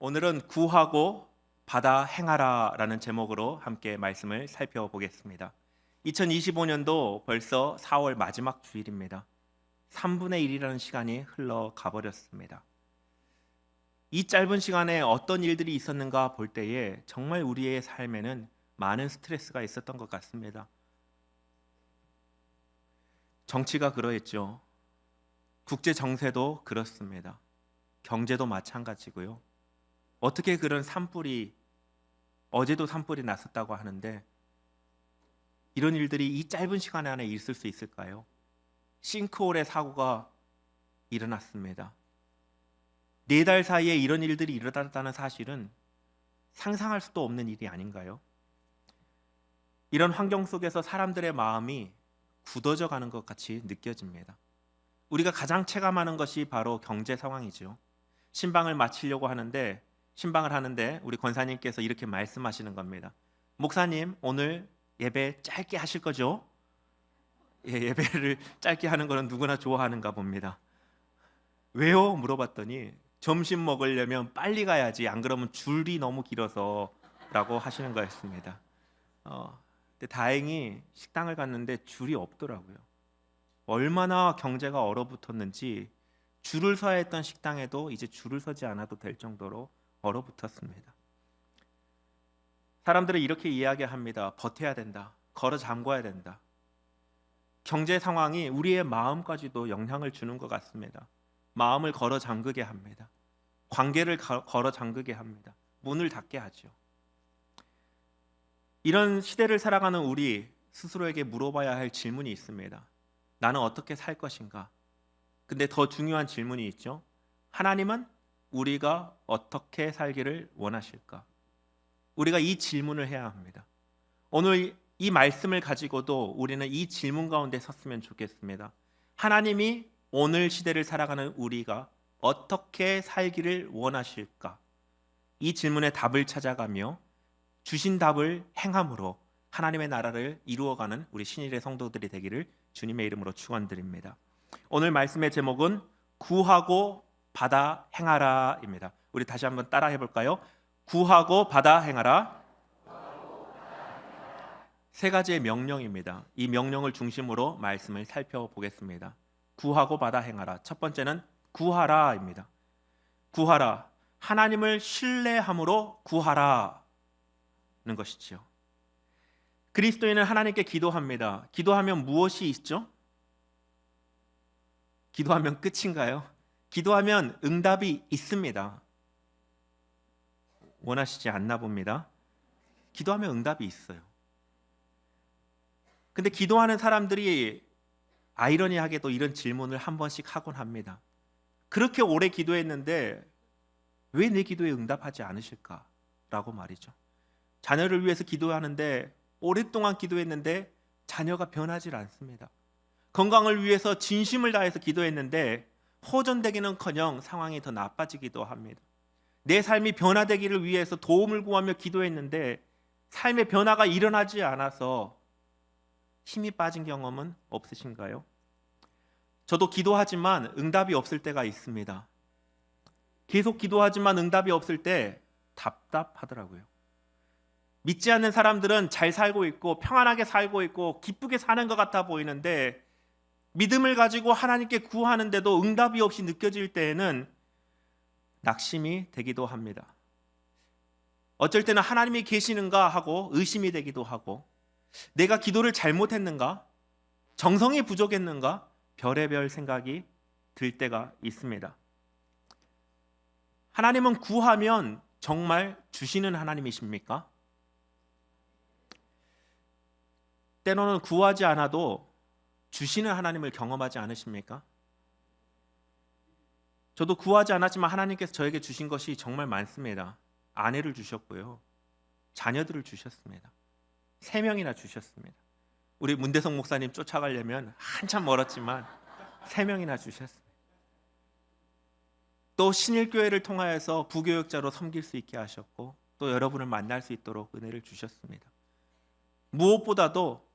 오늘은 구하고 받아 행하라라는 제목으로 함께 말씀을 살펴보겠습니다. 2025년도 벌써 4월 마지막 주일입니다. 3분의 1이라는 시간이 흘러가 버렸습니다. 이 짧은 시간에 어떤 일들이 있었는가 볼 때에 정말 우리의 삶에는 많은 스트레스가 있었던 것 같습니다. 정치가 그러했죠. 국제 정세도 그렇습니다. 경제도 마찬가지고요. 어떻게 그런 산불이 어제도 산불이 났었다고 하는데 이런 일들이 이 짧은 시간 안에 있을 수 있을까요? 싱크홀의 사고가 일어났습니다. 4달 사이에 이런 일들이 일어났다는 사실은 상상할 수도 없는 일이 아닌가요? 이런 환경 속에서 사람들의 마음이 굳어져 가는 것 같이 느껴집니다. 우리가 가장 체감하는 것이 바로 경제 상황이죠. 신방을 하는데 우리 권사님께서 이렇게 말씀하시는 겁니다. 목사님, 오늘 예배 짧게 하실 거죠? 예배를 짧게 하는 거는 누구나 좋아하는가 봅니다. 왜요? 물어봤더니 점심 먹으려면 빨리 가야지, 안 그러면 줄이 너무 길어서 라고 하시는 거였습니다. 근데 다행히 식당을 갔는데 줄이 없더라고요. 얼마나 경제가 얼어붙었는지 줄을 서야 했던 식당에도 이제 줄을 서지 않아도 될 정도로 얼어붙었습니다. 사람들은 이렇게 이야기합니다. 버텨야 된다. 걸어 잠궈야 된다. 경제 상황이 우리의 마음까지도 영향을 주는 것 같습니다. 마음을 걸어 잠그게 합니다. 관계를 걸어 잠그게 합니다. 문을 닫게 하죠. 이런 시대를 살아가는 우리 스스로에게 물어봐야 할 질문이 있습니다. 나는 어떻게 살 것인가? 근데 더 중요한 질문이 있죠. 하나님은 우리가 어떻게 살기를 원하실까? 우리가 이 질문을 해야 합니다. 오늘 이 말씀을 가지고도 우리는 이 질문 가운데 섰으면 좋겠습니다. 하나님이 오늘 시대를 살아가는 우리가 어떻게 살기를 원하실까? 이 질문에 답을 찾아가며 주신 답을 행함으로 하나님의 나라를 이루어가는 우리 신일의 성도들이 되기를 주님의 이름으로 축원드립니다. 오늘 말씀의 제목은 구하고 받아 행하라입니다. 우리 다시 한번 따라 해볼까요? 구하고 받아 행하라. 세 가지의 명령입니다. 이 명령을 중심으로 말씀을 살펴보겠습니다. 구하고 받아 행하라. 첫 번째는 구하라입니다. 구하라. 하나님을 신뢰함으로 구하라는 것이지요. 그리스도인은 하나님께 기도합니다. 기도하면 무엇이 있죠? 기도하면 끝인가요? 기도하면 응답이 있습니다. 원하시지 않나 봅니다. 기도하면 응답이 있어요. 근데 기도하는 사람들이 아이러니하게도 이런 질문을 한 번씩 하곤 합니다. 그렇게 오래 기도했는데 왜 내 기도에 응답하지 않으실까? 라고 말이죠. 자녀를 위해서 기도하는데 오랫동안 기도했는데 자녀가 변하지 않습니다. 건강을 위해서 진심을 다해서 기도했는데 호전되기는커녕 상황이 더 나빠지기도 합니다. 내 삶이 변화되기를 위해서 도움을 구하며 기도했는데 삶의 변화가 일어나지 않아서 힘이 빠진 경험은 없으신가요? 저도 기도하지만 응답이 없을 때가 있습니다. 계속 기도하지만 응답이 없을 때 답답하더라고요. 믿지 않는 사람들은 잘 살고 있고 평안하게 살고 있고 기쁘게 사는 것 같아 보이는데 믿음을 가지고 하나님께 구하는데도 응답이 없이 느껴질 때에는 낙심이 되기도 합니다. 어쩔 때는 하나님이 계시는가 하고 의심이 되기도 하고 내가 기도를 잘못했는가? 정성이 부족했는가? 별의별 생각이 들 때가 있습니다. 하나님은 구하면 정말 주시는 하나님이십니까? 때로는 구하지 않아도 주시는 하나님을 경험하지 않으십니까? 저도 구하지 않았지만 하나님께서 저에게 주신 것이 정말 많습니다. 아내를 주셨고요. 자녀들을 주셨습니다. 3명이나 주셨습니다. 우리 문대성 목사님 쫓아가려면 한참 멀었지만 3명이나 주셨습니다. 또 신일교회를 통하여서 부교역자로 섬길 수 있게 하셨고 또 여러분을 만날 수 있도록 은혜를 주셨습니다. 무엇보다도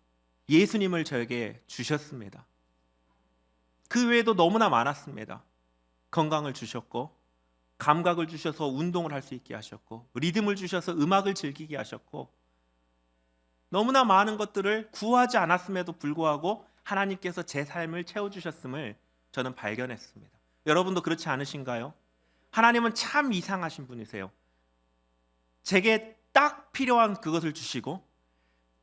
예수님을 저에게 주셨습니다. 그 외에도 너무나 많았습니다. 건강을 주셨고 감각을 주셔서 운동을 할 수 있게 하셨고, 리듬을 주셔서 음악을 즐기게 하셨고, 너무나 많은 것들을 구하지 않았음에도 불구하고 하나님께서 제 삶을 채워주셨음을 저는 발견했습니다. 여러분도 그렇지 않으신가요? 하나님은 참 이상하신 분이세요. 제게 딱 필요한 그것을 주시고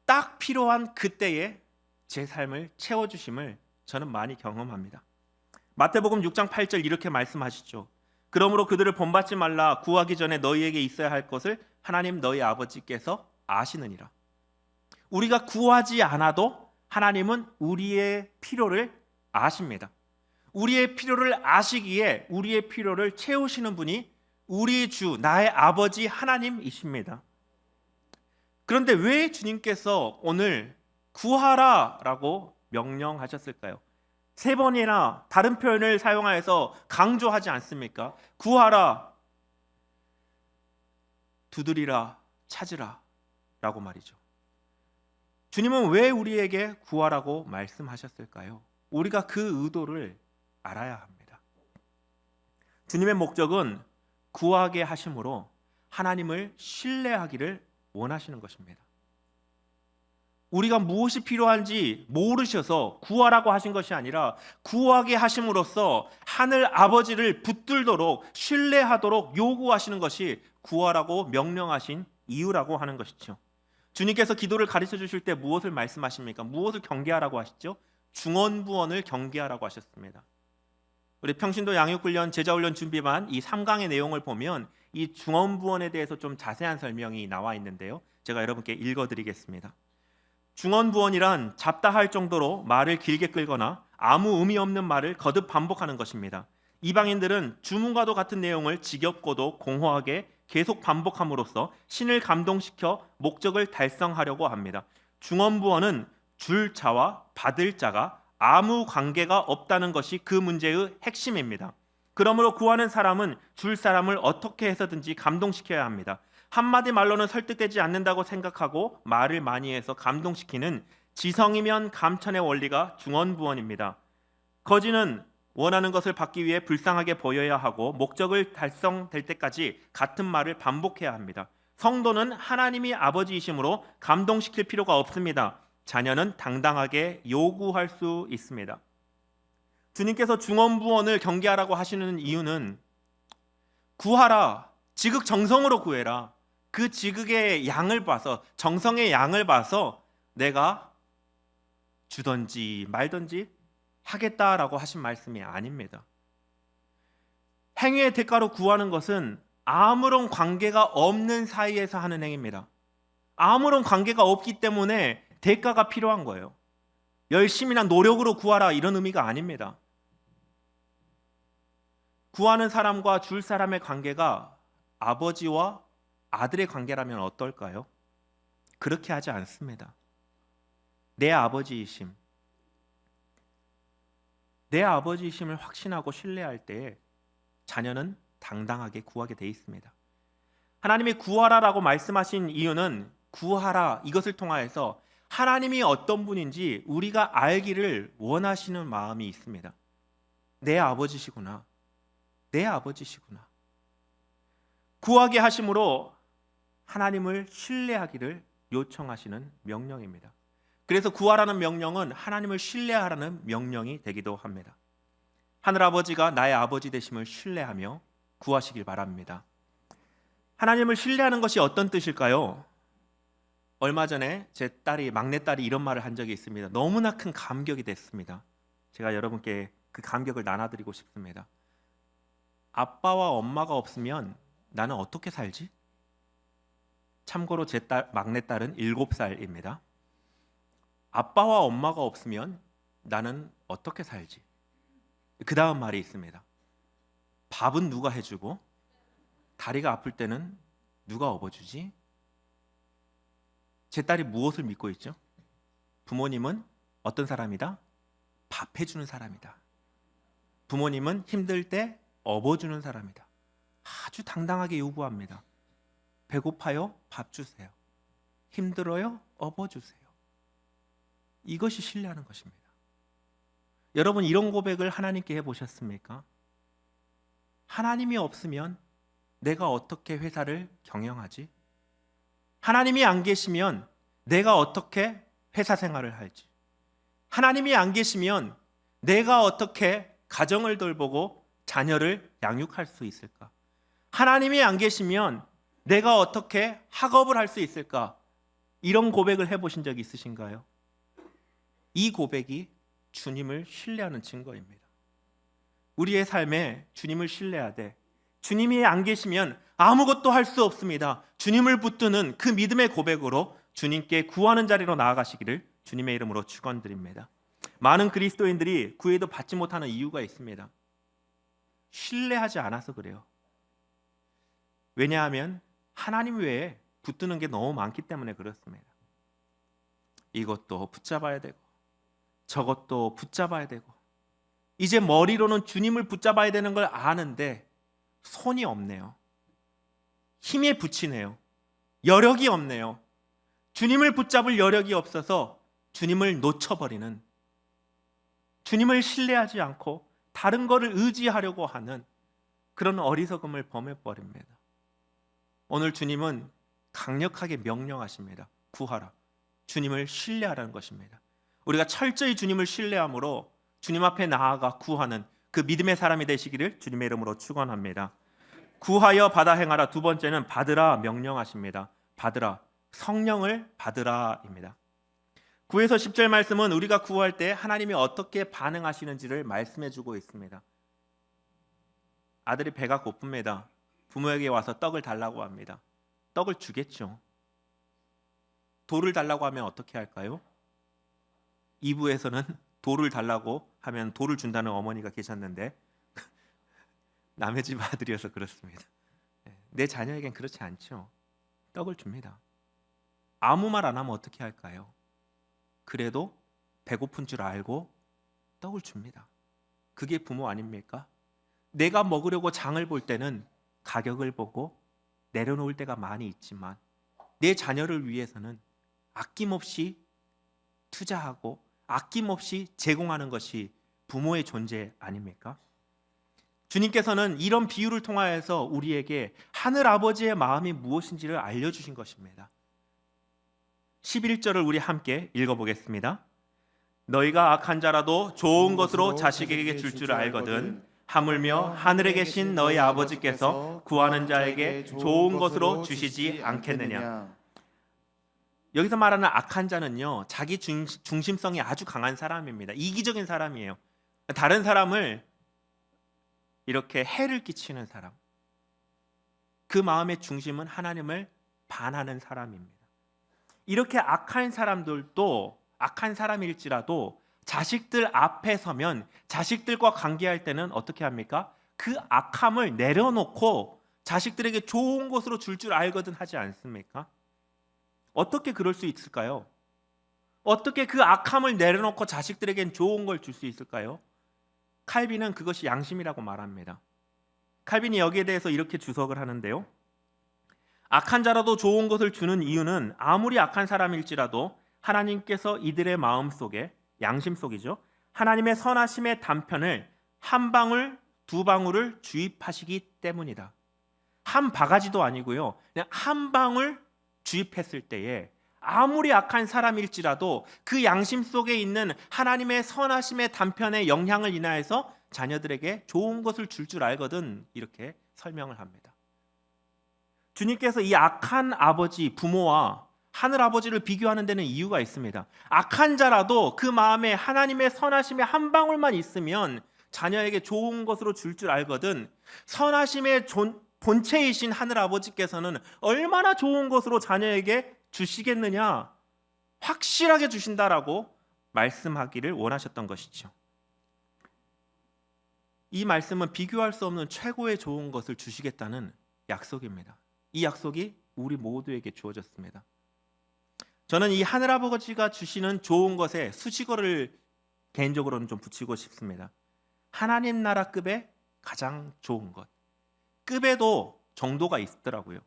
딱 필요한 그때에 제 삶을 채워주심을 저는 많이 경험합니다. 마태복음 6장 8절 이렇게 말씀하시죠. 그러므로 그들을 본받지 말라. 구하기 전에 너희에게 있어야 할 것을 하나님 너희 아버지께서 아시느니라. 우리가 구하지 않아도 하나님은 우리의 필요를 아십니다. 우리의 필요를 아시기에 우리의 필요를 채우시는 분이 우리 주, 나의 아버지 하나님이십니다. 그런데 왜 주님께서 오늘 구하라라고 명령하셨을까요? 3번이나 다른 표현을 사용하여서 강조하지 않습니까? 구하라, 두드리라, 찾으라 라고 말이죠. 주님은 왜 우리에게 구하라고 말씀하셨을까요? 우리가 그 의도를 알아야 합니다. 주님의 목적은 구하게 하심으로 하나님을 신뢰하기를 원하시는 것입니다. 우리가 무엇이 필요한지 모르셔서 구하라고 하신 것이 아니라 구하게 하심으로써 하늘 아버지를 붙들도록 신뢰하도록 요구하시는 것이 구하라고 명령하신 이유라고 하는 것이죠. 주님께서 기도를 가르쳐 주실 때 무엇을 말씀하십니까? 무엇을 경계하라고 하시죠? 중언부언을 경계하라고 하셨습니다. 우리 평신도 양육훈련 제자훈련 준비반 이 3강의 내용을 보면 이 중언부언에 대해서 좀 자세한 설명이 나와 있는데요. 제가 여러분께 읽어드리겠습니다. 중언부언이란 잡다할 정도로 말을 길게 끌거나 아무 의미 없는 말을 거듭 반복하는 것입니다. 이방인들은 주문과도 같은 내용을 지겹고도 공허하게 계속 반복함으로써 신을 감동시켜 목적을 달성하려고 합니다. 중언부언은 줄 자와 받을 자가 아무 관계가 없다는 것이 그 문제의 핵심입니다. 그러므로 구하는 사람은 줄 사람을 어떻게 해서든지 감동시켜야 합니다. 한마디 말로는 설득되지 않는다고 생각하고 말을 많이 해서 감동시키는 지성이면 감천의 원리가 중언부언입니다. 거지는 원하는 것을 받기 위해 불쌍하게 보여야 하고 목적을 달성될 때까지 같은 말을 반복해야 합니다. 성도는 하나님이 아버지이심으로 감동시킬 필요가 없습니다. 자녀는 당당하게 요구할 수 있습니다. 주님께서 중언부언을 경계하라고 하시는 이유는 구하라, 지극정성으로 구해라. 그 지극의 양을 봐서, 정성의 양을 봐서 내가 주든지 말든지 하겠다라고 하신 말씀이 아닙니다. 행위의 대가로 구하는 것은 아무런 관계가 없는 사이에서 하는 행위입니다. 아무런 관계가 없기 때문에 대가가 필요한 거예요. 열심히나 노력으로 구하라 이런 의미가 아닙니다. 구하는 사람과 줄 사람의 관계가 아버지와 아들의 관계라면 어떨까요? 그렇게 하지 않습니다. 내 아버지이심을 확신하고 신뢰할 때에 자녀는 당당하게 구하게 돼 있습니다. 하나님이 구하라라고 말씀하신 이유는 구하라 이것을 통하여서 하나님이 어떤 분인지 우리가 알기를 원하시는 마음이 있습니다. 내 아버지시구나. 내 아버지시구나. 구하게 하심으로 하나님을 신뢰하기를 요청하시는 명령입니다. 그래서 구하라는 명령은 하나님을 신뢰하라는 명령이 되기도 합니다. 하늘아버지가 나의 아버지 되심을 신뢰하며 구하시길 바랍니다. 하나님을 신뢰하는 것이 어떤 뜻일까요? 얼마 전에 제 막내딸이 이런 말을 한 적이 있습니다. 너무나 큰 감격이 됐습니다. 제가 여러분께 그 감격을 나눠드리고 싶습니다. 아빠와 엄마가 없으면 나는 어떻게 살지? 참고로 제 막내딸은 7살입니다. 아빠와 엄마가 없으면 나는 어떻게 살지? 그 다음 말이 있습니다. 밥은 누가 해주고 다리가 아플 때는 누가 업어주지? 제 딸이 무엇을 믿고 있죠? 부모님은 어떤 사람이다? 밥 해주는 사람이다. 부모님은 힘들 때 업어주는 사람이다. 아주 당당하게 요구합니다. 배고파요? 밥 주세요. 힘들어요? 업어주세요. 이것이 신뢰하는 것입니다. 여러분 이런 고백을 하나님께 해보셨습니까? 하나님이 없으면 내가 어떻게 회사를 경영하지? 하나님이 안 계시면 내가 어떻게 회사 생활을 할지? 하나님이 안 계시면 내가 어떻게 가정을 돌보고 자녀를 양육할 수 있을까? 하나님이 안 계시면 내가 어떻게 학업을 할 수 있을까? 이런 고백을 해보신 적 있으신가요? 이 고백이 주님을 신뢰하는 증거입니다. 우리의 삶에 주님을 신뢰하되 주님이 안 계시면 아무것도 할 수 없습니다. 주님을 붙드는 그 믿음의 고백으로 주님께 구하는 자리로 나아가시기를 주님의 이름으로 축원드립니다. 많은 그리스도인들이 구해도 받지 못하는 이유가 있습니다. 신뢰하지 않아서 그래요. 왜냐하면 하나님 외에 붙드는 게 너무 많기 때문에 그렇습니다. 이것도 붙잡아야 되고 저것도 붙잡아야 되고 이제 머리로는 주님을 붙잡아야 되는 걸 아는데 손이 없네요. 힘에 부치네요. 여력이 없네요. 주님을 붙잡을 여력이 없어서 주님을 놓쳐버리는, 주님을 신뢰하지 않고 다른 것을 의지하려고 하는 그런 어리석음을 범해버립니다. 오늘 주님은 강력하게 명령하십니다. 구하라. 주님을 신뢰하라는 것입니다. 우리가 철저히 주님을 신뢰함으로 주님 앞에 나아가 구하는 그 믿음의 사람이 되시기를 주님의 이름으로 축원합니다. 구하여 받아 행하라. 두 번째는 받으라 명령하십니다. 받으라. 성령을 받으라입니다. 9에서 10절 말씀은 우리가 구할 때 하나님이 어떻게 반응하시는지를 말씀해 주고 있습니다. 아들이 배가 고픕니다. 부모에게 와서 떡을 달라고 합니다. 떡을 주겠죠. 돌을 달라고 하면 어떻게 할까요? 2부에서는 돌을 달라고 하면 돌을 준다는 어머니가 계셨는데 남의 집 아들이어서 그렇습니다. 내 자녀에겐 그렇지 않죠. 떡을 줍니다. 아무 말 안 하면 어떻게 할까요? 그래도 배고픈 줄 알고 떡을 줍니다. 그게 부모 아닙니까? 내가 먹으려고 장을 볼 때는 가격을 보고 내려놓을 때가 많이 있지만 내 자녀를 위해서는 아낌없이 투자하고 아낌없이 제공하는 것이 부모의 존재 아닙니까? 주님께서는 이런 비유를 통하여서 우리에게 하늘 아버지의 마음이 무엇인지를 알려주신 것입니다. 11절을 우리 함께 읽어보겠습니다. 너희가 악한 자라도 좋은 것으로 자식에게 줄 줄 알거든 하물며 하늘에 계신 너희 아버지께서 구하는 자에게 좋은 것으로 주시지 않겠느냐. 여기서 말하는 악한 자는요, 자기 중심성이 아주 강한 사람입니다. 이기적인 사람이에요. 다른 사람을 이렇게 해를 끼치는 사람. 그 마음의 중심은 하나님을 반하는 사람입니다. 이렇게 악한 사람들도 악한 사람일지라도 자식들 앞에 서면 자식들과 관계할 때는 어떻게 합니까? 그 악함을 내려놓고 자식들에게 좋은 것으로 줄 줄 알거든 하지 않습니까? 어떻게 그럴 수 있을까요? 어떻게 그 악함을 내려놓고 자식들에겐 좋은 걸 줄 수 있을까요? 칼빈은 그것이 양심이라고 말합니다. 칼빈이 여기에 대해서 이렇게 주석을 하는데요. 악한 자라도 좋은 것을 주는 이유는 아무리 악한 사람일지라도 하나님께서 이들의 마음 속에, 양심 속이죠, 하나님의 선하심의 단편을 한 방울 두 방울을 주입하시기 때문이다. 한 바가지도 아니고요, 그냥 한 방울 주입했을 때에 아무리 악한 사람일지라도 그 양심 속에 있는 하나님의 선하심의 단편의 영향을 인하여서 자녀들에게 좋은 것을 줄 줄 알거든, 이렇게 설명을 합니다. 주님께서 이 악한 아버지, 부모와 하늘 아버지를 비교하는 데는 이유가 있습니다. 악한 자라도 그 마음에 하나님의 선하심의 한 방울만 있으면 자녀에게 좋은 것으로 줄 줄 알거든, 선하심의 본체이신 하늘 아버지께서는 얼마나 좋은 것으로 자녀에게 주시겠느냐, 확실하게 주신다라고 말씀하기를 원하셨던 것이죠. 이 말씀은 비교할 수 없는 최고의 좋은 것을 주시겠다는 약속입니다. 이 약속이 우리 모두에게 주어졌습니다. 저는 이 하늘아버지가 주시는 좋은 것에 수식어를 개인적으로는 좀 붙이고 싶습니다. 하나님 나라급의 가장 좋은 것. 급에도 정도가 있더라고요.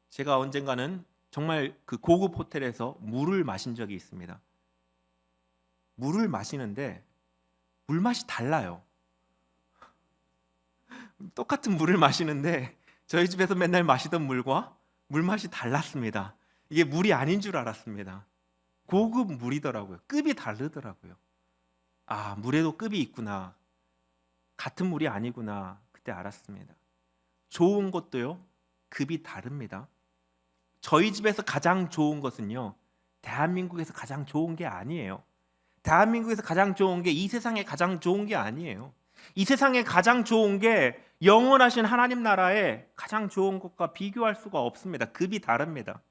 제가 언젠가는 정말 그 고급 호텔에서 물을 마신 적이 있습니다. 물을 마시는데 물맛이 달라요. 똑같은 물을 마시는데 저희 집에서 맨날 마시던 물과 물맛이 달랐습니다. 이게 물이 아닌 줄 알았습니다. 고급 물이더라고요. 급이 다르더라고요. 아, 물에도 급이 있구나. 같은 물이 아니구나. 그때 알았습니다. 좋은 것도요, 급이 다릅니다. 저희 집에서 가장 좋은 것은요, 대한민국에서 가장 좋은 게 아니에요. 대한민국에서 가장 좋은 게 이 세상에 가장 좋은 게 아니에요. 이 세상에 가장 좋은 게 영원하신 하나님 나라에 가장 좋은 것과 비교할 수가 없습니다. 급이 다릅니다.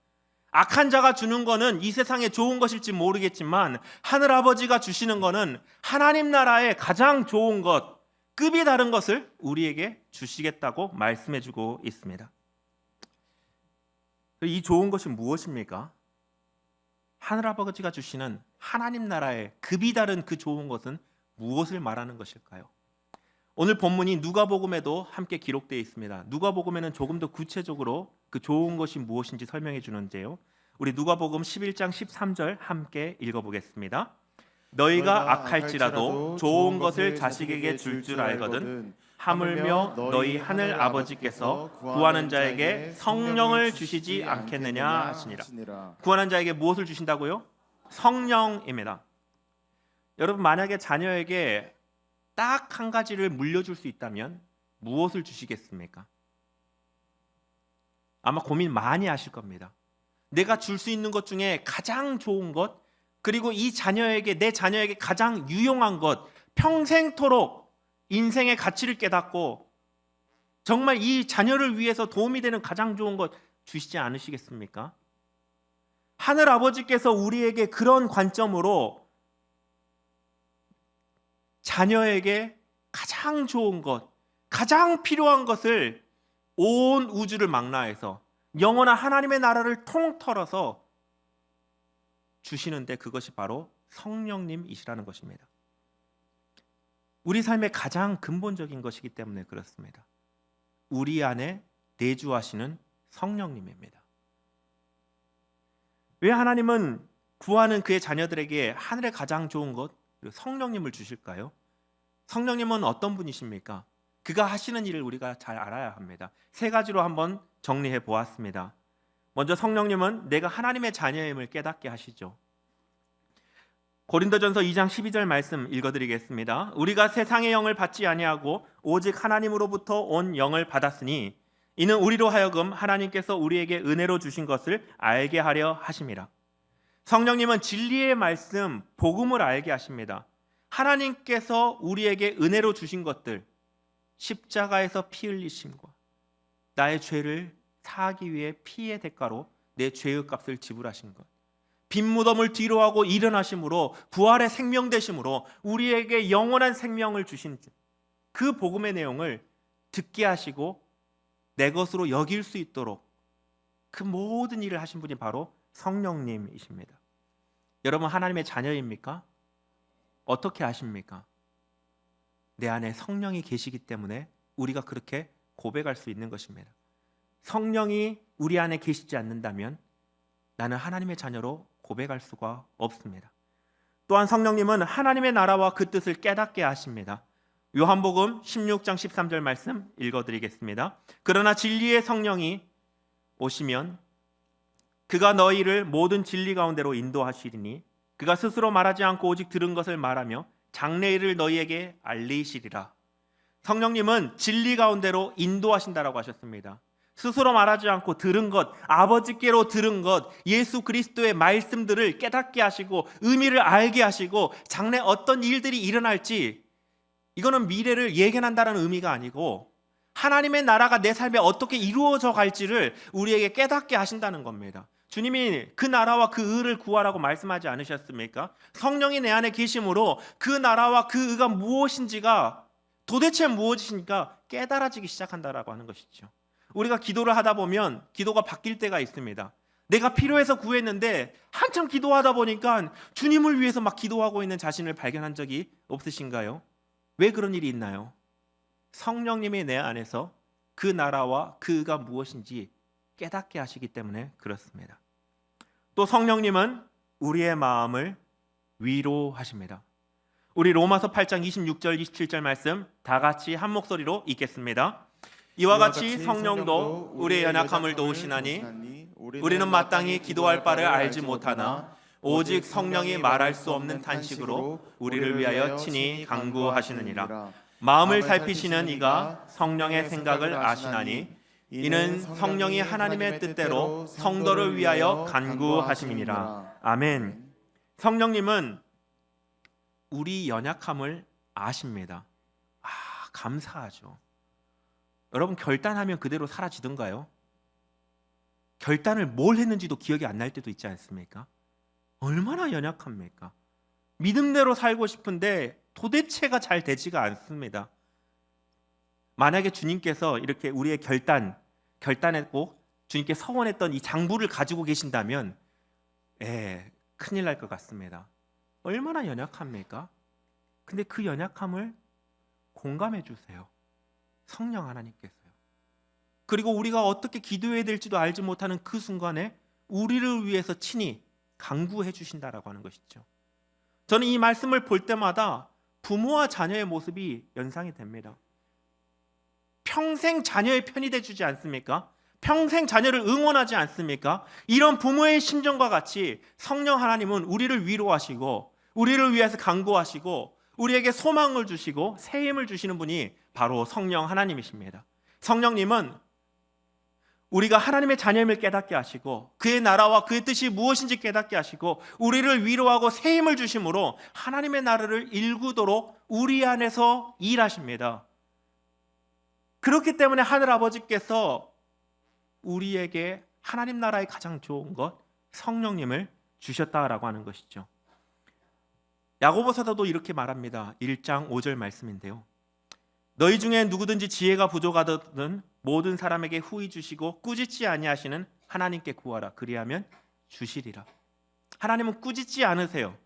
악한 자가 주는 거는 이 세상에 좋은 것일지 모르겠지만 하늘아버지가 주시는 거는 하나님 나라의 가장 좋은 것, 급이 다른 것을 우리에게 주시겠다고 말씀해주고 있습니다. 이 좋은 것이 무엇입니까? 하늘아버지가 주시는 하나님 나라의 급이 다른 그 좋은 것은 무엇을 말하는 것일까요? 오늘 본문이 누가복음에도 함께 기록되어 있습니다. 누가복음에는 조금 더 구체적으로 그 좋은 것이 무엇인지 설명해 주는데요. 우리 누가복음 11장 13절 함께 읽어보겠습니다. 너희가 악할지라도 좋은 것을 자식에게 줄 줄 알거든 하물며 너희 하늘 아버지께서 구하는 자에게 성령을 주시지 않겠느냐 하시니라. 구하는 자에게 무엇을 주신다고요? 성령입니다. 여러분, 만약에 자녀에게 딱 한 가지를 물려줄 수 있다면 무엇을 주시겠습니까? 아마 고민 많이 하실 겁니다. 내가 줄 수 있는 것 중에 가장 좋은 것, 그리고 이 자녀에게, 내 자녀에게 가장 유용한 것, 평생토록 인생의 가치를 깨닫고 정말 이 자녀를 위해서 도움이 되는 가장 좋은 것 주시지 않으시겠습니까? 하늘 아버지께서 우리에게 그런 관점으로 자녀에게 가장 좋은 것, 가장 필요한 것을 온 우주를 망라해서 영원한 하나님의 나라를 통틀어서 주시는데 그것이 바로 성령님이시라는 것입니다. 우리 삶의 가장 근본적인 것이기 때문에 그렇습니다. 우리 안에 내주하시는 성령님입니다. 왜 하나님은 구하는 그의 자녀들에게 하늘의 가장 좋은 것, 성령님을 주실까요? 성령님은 어떤 분이십니까? 그가 하시는 일을 우리가 잘 알아야 합니다. 세 가지로 한번 정리해 보았습니다. 먼저 성령님은 내가 하나님의 자녀임을 깨닫게 하시죠. 고린도전서 2장 12절 말씀 읽어드리겠습니다. 우리가 세상의 영을 받지 아니하고 오직 하나님으로부터 온 영을 받았으니 이는 우리로 하여금 하나님께서 우리에게 은혜로 주신 것을 알게 하려 하심이라. 성령님은 진리의 말씀, 복음을 알게 하십니다. 하나님께서 우리에게 은혜로 주신 것들, 십자가에서 피 흘리심과 나의 죄를 사하기 위해 피의 대가로 내 죄의 값을 지불하신 것, 빈 무덤을 뒤로하고 일어나심으로 부활의 생명 되심으로 우리에게 영원한 생명을 주신 그 복음의 내용을 듣게 하시고 내 것으로 여길 수 있도록 그 모든 일을 하신 분이 바로 성령님이십니다. 여러분, 하나님의 자녀입니까? 어떻게 아십니까? 내 안에 성령이 계시기 때문에 우리가 그렇게 고백할 수 있는 것입니다. 성령이 우리 안에 계시지 않는다면 나는 하나님의 자녀로 고백할 수가 없습니다. 또한 성령님은 하나님의 나라와 그 뜻을 깨닫게 하십니다. 요한복음 16장 13절 말씀 읽어드리겠습니다. 그러나 진리의 성령이 오시면 그가 너희를 모든 진리 가운데로 인도하시리니 그가 스스로 말하지 않고 오직 들은 것을 말하며 장래일을 너희에게 알리시리라. 성령님은 진리 가운데로 인도하신다라고 하셨습니다. 스스로 말하지 않고 들은 것, 아버지께로 들은 것, 예수 그리스도의 말씀들을 깨닫게 하시고 의미를 알게 하시고 장래 어떤 일들이 일어날지, 이거는 미래를 예견한다는 의미가 아니고 하나님의 나라가 내 삶에 어떻게 이루어져 갈지를 우리에게 깨닫게 하신다는 겁니다. 주님이 그 나라와 그 의를 구하라고 말씀하지 않으셨습니까? 성령이 내 안에 계심으로 그 나라와 그 의가 무엇인지가 도대체 무엇인가 깨달아지기 시작한다라고 하는 것이죠. 우리가 기도를 하다 보면 기도가 바뀔 때가 있습니다. 내가 필요해서 구했는데 한참 기도하다 보니까 주님을 위해서 막 기도하고 있는 자신을 발견한 적이 없으신가요? 왜 그런 일이 있나요? 성령님이 내 안에서 그 나라와 그 의가 무엇인지 깨닫게 하시기 때문에 그렇습니다. 또 성령님은 우리의 마음을 위로하십니다. 우리 로마서 8장 26절 27절 말씀 다 같이 한 목소리로 읽겠습니다. 이와 같이 성령도 우리의 연약함을 도우시나니 우리는 마땅히 기도할 바를 알지 못하나 오직 성령이 말할 수 없는 탄식으로 우리를 위하여 친히 간구하시느니라. 마음을 살피시는 이가 성령의 생각을 아시나니 이는 성령이 하나님의 뜻대로 성도를 위하여 간구하심이니라. 아멘. 성령님은 우리 연약함을 아십니다. 감사하죠. 여러분, 결단하면 그대로 사라지던가요? 결단을 뭘 했는지도 기억이 안 날 때도 있지 않습니까? 얼마나 연약합니까? 믿음대로 살고 싶은데 도대체가 잘 되지가 않습니다. 만약에 주님께서 이렇게 우리의 결단했고 주님께 서원했던 이 장부를 가지고 계신다면 큰일 날 것 같습니다. 얼마나 연약합니까? 근데 그 연약함을 공감해 주세요. 성령 하나님께서요. 그리고 우리가 어떻게 기도해야 될지도 알지 못하는 그 순간에 우리를 위해서 친히 간구해 주신다라고 하는 것이죠. 저는 이 말씀을 볼 때마다 부모와 자녀의 모습이 연상이 됩니다. 평생 자녀의 편이 돼주지 않습니까? 평생 자녀를 응원하지 않습니까? 이런 부모의 심정과 같이 성령 하나님은 우리를 위로하시고 우리를 위해서 간구하시고 우리에게 소망을 주시고 새 힘을 주시는 분이 바로 성령 하나님이십니다. 성령님은 우리가 하나님의 자녀임을 깨닫게 하시고 그의 나라와 그의 뜻이 무엇인지 깨닫게 하시고 우리를 위로하고 새 힘을 주심으로 하나님의 나라를 일구도록 우리 안에서 일하십니다. 그렇기 때문에 하늘아버지께서 우리에게 하나님 나라의 가장 좋은 것 성령님을 주셨다라고 하는 것이죠. 야고보서도 이렇게 말합니다. 1장 5절 말씀인데요. 너희 중에 누구든지 지혜가 부족하거든 모든 사람에게 후히 주시고 꾸짖지 아니하시는 하나님께 구하라. 그리하면 주시리라. 하나님은 꾸짖지 않으세요.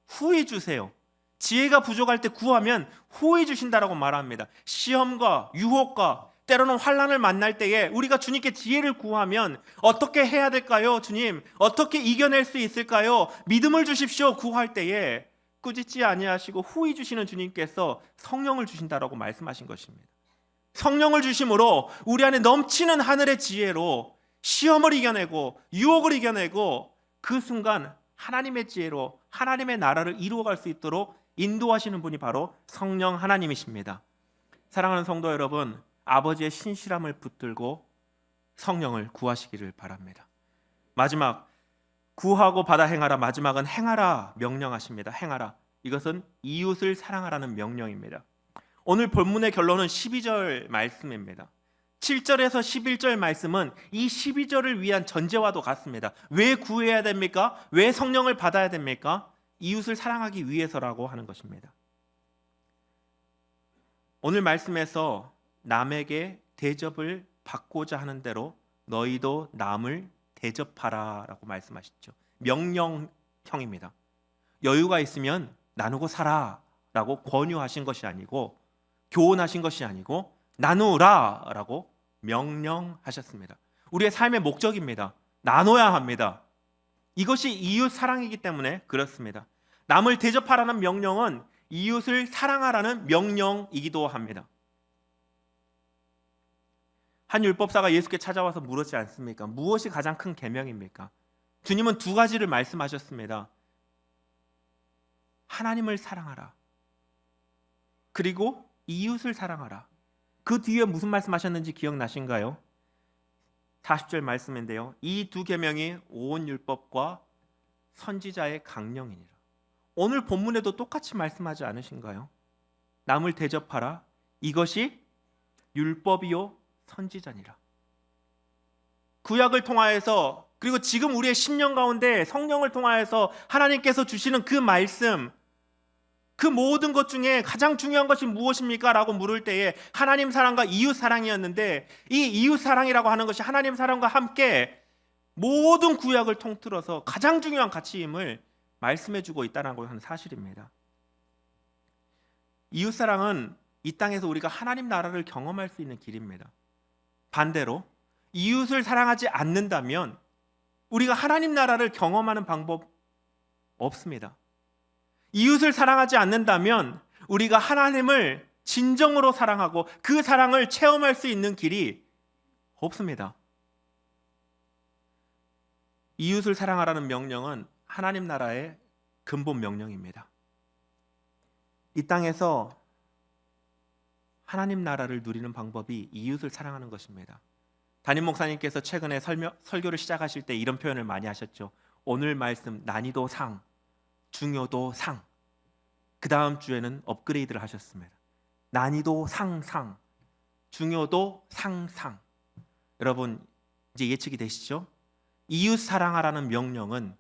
후히 주세요. 지혜가 부족할 때 구하면 후히 주신다라고 말합니다. 시험과 유혹과 때로는 환난을 만날 때에 우리가 주님께 지혜를 구하면 어떻게 해야 될까요? 주님, 어떻게 이겨낼 수 있을까요? 믿음을 주십시오. 구할 때에 꾸짖지 아니하시고 후히 주시는 주님께서 성령을 주신다라고 말씀하신 것입니다. 성령을 주심으로 우리 안에 넘치는 하늘의 지혜로 시험을 이겨내고 유혹을 이겨내고 그 순간 하나님의 지혜로 하나님의 나라를 이루어갈 수 있도록 인도하시는 분이 바로 성령 하나님이십니다. 사랑하는 성도 여러분, 아버지의 신실함을 붙들고 성령을 구하시기를 바랍니다. 마지막, 구하고 받아 행하라. 마지막은 행하라 명령하십니다. 행하라. 이것은 이웃을 사랑하라는 명령입니다. 오늘 본문의 결론은 12절 말씀입니다. 7절에서 11절 말씀은 이 12절을 위한 전제와도 같습니다. 왜 구해야 됩니까? 왜 성령을 받아야 됩니까? 이웃을 사랑하기 위해서라고 하는 것입니다. 오늘 말씀에서 남에게 대접을 받고자 하는 대로 너희도 남을 대접하라 라고 말씀하시죠. 명령형입니다. 여유가 있으면 나누고 살아 라고 권유하신 것이 아니고 교훈하신 것이 아니고 나누라 라고 명령하셨습니다. 우리의 삶의 목적입니다. 나눠야 합니다. 이것이 이웃 사랑이기 때문에 그렇습니다. 남을 대접하라는 명령은 이웃을 사랑하라는 명령이기도 합니다. 한 율법사가 예수께 찾아와서 물었지 않습니까? 무엇이 가장 큰 계명입니까? 주님은 두 가지를 말씀하셨습니다. 하나님을 사랑하라. 그리고 이웃을 사랑하라. 그 뒤에 무슨 말씀하셨는지 기억나신가요? 40절 말씀인데요. 이 두 계명이 온 율법과 선지자의 강령이니라. 오늘 본문에도 똑같이 말씀하지 않으신가요? 남을 대접하라. 이것이 율법이요 선지자니라. 구약을 통하여서 그리고 지금 우리의 심령 가운데 성령을 통하여서 하나님께서 주시는 그 말씀, 그 모든 것 중에 가장 중요한 것이 무엇입니까? 라고 물을 때에 하나님 사랑과 이웃 사랑이었는데 이 이웃 사랑이라고 하는 것이 하나님 사랑과 함께 모든 구약을 통틀어서 가장 중요한 가치임을 말씀해주고 있다는 하는 사실입니다. 이웃 사랑은 이 땅에서 우리가 하나님 나라를 경험할 수 있는 길입니다. 반대로 이웃을 사랑하지 않는다면 우리가 하나님 나라를 경험하는 방법 없습니다. 이웃을 사랑하지 않는다면 우리가 하나님을 진정으로 사랑하고 그 사랑을 체험할 수 있는 길이 없습니다. 이웃을 사랑하라는 명령은 하나님 나라의 근본 명령입니다. 이 땅에서 하나님 나라를 누리는 방법이 이웃을 사랑하는 것입니다. 담임 목사님께서 최근에 설교를 시작하실 때 이런 표현을 많이 하셨죠. 오늘 말씀 난이도 상, 중요도 상. 그 다음 주에는 업그레이드를 하셨습니다. 난이도 상, 중요도 상. 여러분 이제 예측이 되시죠? 이웃 사랑하라는 명령은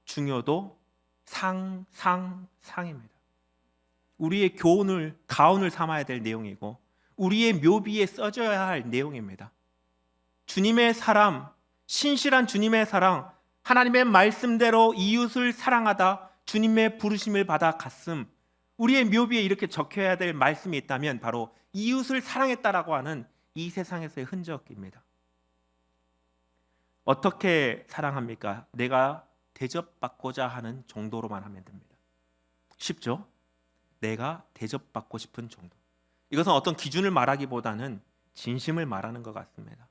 중요도 상입니다. 우리의 가온을 삼아야 될 내용이고 우리의 묘비에 써져야 할 내용입니다. 주님의 사람, 신실한 주님의 사랑, 하나님의 말씀대로 이웃을 사랑하다 주님의 부르심을 받아 갔음. 우리의 묘비에 이렇게 적혀야 될 말씀이 있다면 바로 이웃을 사랑했다라고 하는 이 세상에서의 흔적입니다. 어떻게 사랑합니까? 내가 대접받고자 하는 정도로만 하면 됩니다. 쉽죠? 내가 대접받고 싶은 정도. 이것은 어떤 기준을 말하기보다는 진심을 말하는 것 같습니다.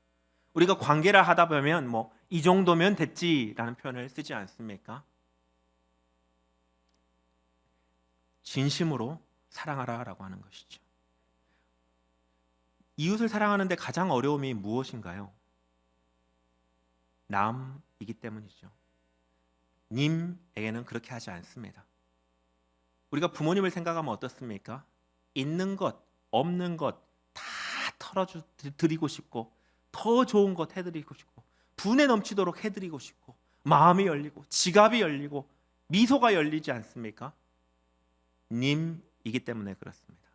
우리가 관계를 하다 보면 이 정도면 됐지라는 표현을 쓰지 않습니까? 진심으로 사랑하라라고 하는 것이죠. 이웃을 사랑하는데 가장 어려움이 무엇인가요? 남이기 때문이죠. 님에게는 그렇게 하지 않습니다. 우리가 부모님을 생각하면 어떻습니까? 있는 것, 없는 것 다 털어드리고 싶고 더 좋은 것 해드리고 싶고 분에 넘치도록 해드리고 싶고 마음이 열리고 지갑이 열리고 미소가 열리지 않습니까? 님이기 때문에 그렇습니다.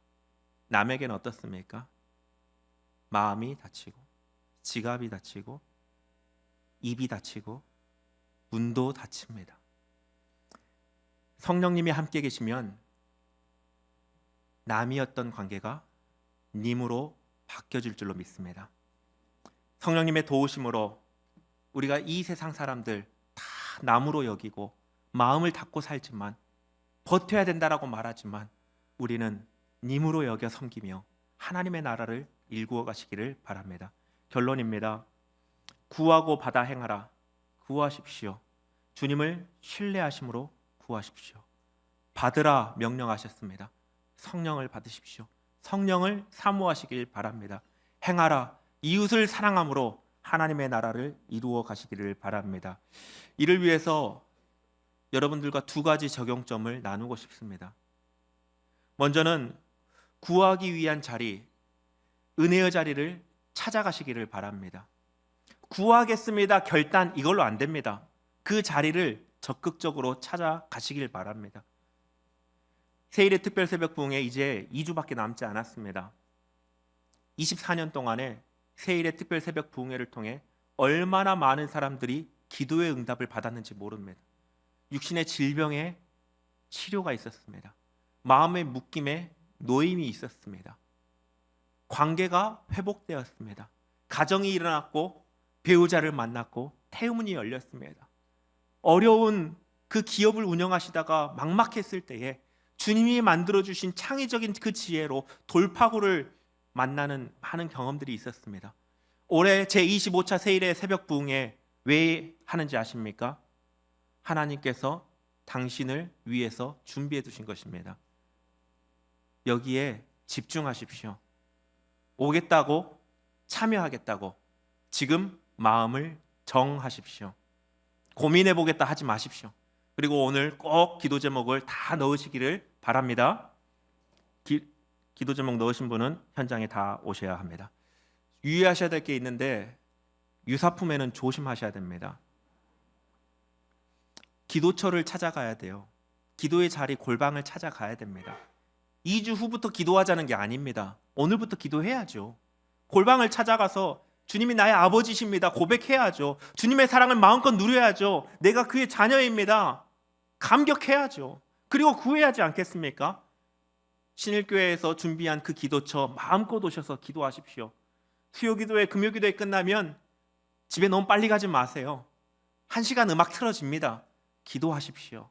남에게는 어떻습니까? 마음이 다치고 지갑이 다치고 입이 다치고 눈도 다칩니다. 성령님이 함께 계시면 남이었던 관계가 님으로 바뀌어질 줄로 믿습니다. 성령님의 도우심으로 우리가 이 세상 사람들 다 남으로 여기고 마음을 닫고 살지만 버텨야 된다라고 말하지만 우리는 님으로 여겨 섬기며 하나님의 나라를 일구어 가시기를 바랍니다. 결론입니다. 구하고 받아 행하라. 구하십시오. 주님을 신뢰하심으로 구하십시오. 받으라 명령하셨습니다. 성령을 받으십시오. 성령을 사모하시길 바랍니다. 행하라. 이웃을 사랑함으로 하나님의 나라를 이루어 가시기를 바랍니다. 이를 위해서 여러분들과 두 가지 적용점을 나누고 싶습니다. 먼저는 구하기 위한 자리, 은혜의 자리를 찾아가시기를 바랍니다. 구하겠습니다. 결단 이걸로 안 됩니다. 그 자리를 적극적으로 찾아가시길 바랍니다. 세일의 특별 새벽 부흥에 이제 2주밖에 남지 않았습니다. 24년 동안에 세일의 특별 새벽 부흥회를 통해 얼마나 많은 사람들이 기도의 응답을 받았는지 모릅니다. 육신의 질병에 치료가 있었습니다. 마음의 묶임에 노임이 있었습니다. 관계가 회복되었습니다. 가정이 일어났고 배우자를 만났고 태문이 열렸습니다. 어려운 그 기업을 운영하시다가 막막했을 때에 주님이 만들어주신 창의적인 그 지혜로 돌파구를 만나는 많은 경험들이 있었습니다. 올해 제25차 세일의 새벽 부흥회 왜 하는지 아십니까? 하나님께서 당신을 위해서 준비해 두신 것입니다. 여기에 집중하십시오. 오겠다고 참여하겠다고 지금 마음을 정하십시오. 고민해 보겠다 하지 마십시오. 그리고 오늘 꼭 기도 제목을 다 넣으시기를 바랍니다. 기도 제목 넣으신 분은 현장에 다 오셔야 합니다. 유의하셔야 될 게 있는데 유사품에는 조심하셔야 됩니다. 기도처를 찾아가야 돼요. 기도의 자리 골방을 찾아가야 됩니다. 2주 후부터 기도하자는 게 아닙니다. 오늘부터 기도해야죠. 골방을 찾아가서 주님이 나의 아버지십니다. 고백해야죠. 주님의 사랑을 마음껏 누려야죠. 내가 그의 자녀입니다. 감격해야죠. 그리고 구해야지 않겠습니까? 신일교회에서 준비한 그 기도처 마음껏 오셔서 기도하십시오. 수요기도회, 금요기도회 끝나면 집에 너무 빨리 가지 마세요. 1시간 음악 틀어집니다. 기도하십시오.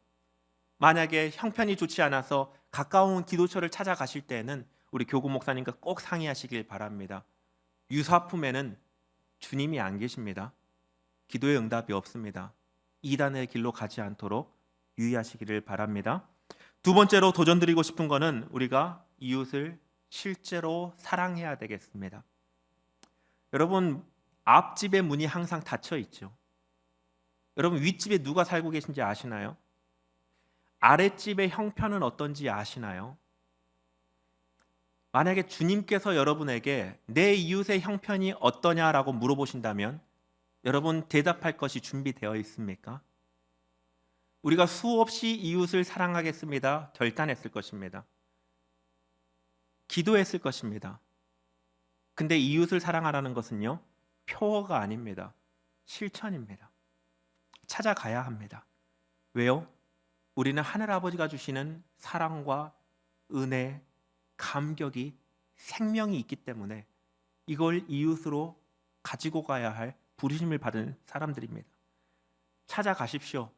만약에 형편이 좋지 않아서 가까운 기도처를 찾아가실 때에는 우리 교구 목사님과 꼭 상의하시길 바랍니다. 유사품에는 주님이 안 계십니다. 기도의 응답이 없습니다. 이단의 길로 가지 않도록 유의하시기를 바랍니다. 두 번째로 도전드리고 싶은 거는 우리가 이웃을 실제로 사랑해야 되겠습니다. 여러분, 앞집의 문이 항상 닫혀 있죠. 여러분, 윗집에 누가 살고 계신지 아시나요? 아랫집의 형편은 어떤지 아시나요? 만약에 주님께서 여러분에게 내 이웃의 형편이 어떠냐라고 물어보신다면 여러분 대답할 것이 준비되어 있습니까? 우리가 수없이 이웃을 사랑하겠습니다. 결단했을 것입니다. 기도했을 것입니다. 근데 이웃을 사랑하라는 것은요, 표어가 아닙니다. 실천입니다. 찾아가야 합니다. 왜요? 우리는 하늘아버지가 주시는 사랑과 은혜, 감격이 생명이 있기 때문에 이걸 이웃으로 가지고 가야 할 부르심을 받은 사람들입니다. 찾아가십시오.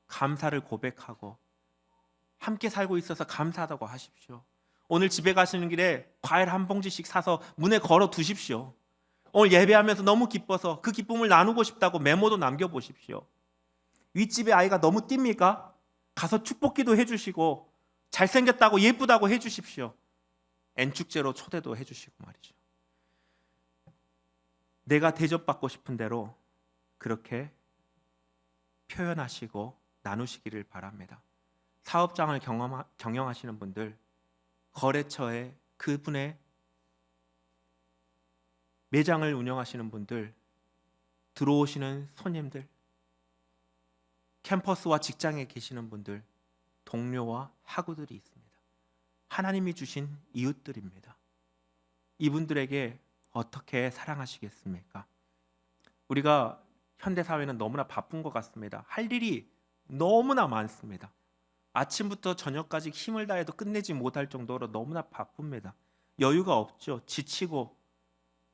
감사를 고백하고 함께 살고 있어서 감사하다고 하십시오. 오늘 집에 가시는 길에 과일 한 봉지씩 사서 문에 걸어 두십시오. 오늘 예배하면서 너무 기뻐서 그 기쁨을 나누고 싶다고 메모도 남겨보십시오. 윗집의 아이가 너무 띱니까? 가서 축복기도 해주시고 잘생겼다고 예쁘다고 해주십시오. N축제로 초대도 해주시고 말이죠. 내가 대접받고 싶은 대로 그렇게 표현하시고 나누시기를 바랍니다. 사업장을 경영하시는 분들, 거래처에 그분의 매장을 운영하시는 분들, 들어오시는 손님들, 캠퍼스와 직장에 계시는 분들, 동료와 학우들이 있습니다. 하나님이 주신 이웃들입니다. 이분들에게 어떻게 사랑하시겠습니까? 우리가 현대사회는 너무나 바쁜 것 같습니다. 할 일이 너무나 많습니다. 아침부터 저녁까지 힘을 다해도 끝내지 못할 정도로 너무나 바쁩니다. 여유가 없죠. 지치고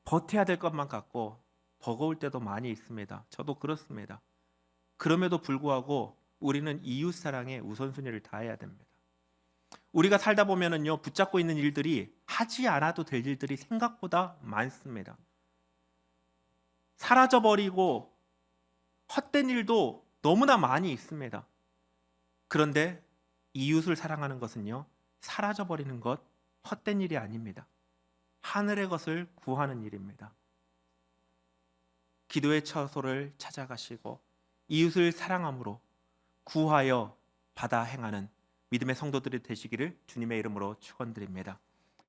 버텨야 될 것만 같고 버거울 때도 많이 있습니다. 저도 그렇습니다. 그럼에도 불구하고 우리는 이웃 사랑에 우선순위를 다해야 됩니다. 우리가 살다 보면은요, 붙잡고 있는 일들이 하지 않아도 될 일들이 생각보다 많습니다. 사라져버리고 헛된 일도 너무나 많이 있습니다. 그런데 이웃을 사랑하는 것은요, 사라져버리는 것, 헛된 일이 아닙니다. 하늘의 것을 구하는 일입니다. 기도의 처소를 찾아가시고 이웃을 사랑함으로 구하여 받아 행하는 믿음의 성도들이 되시기를 주님의 이름으로 축원드립니다.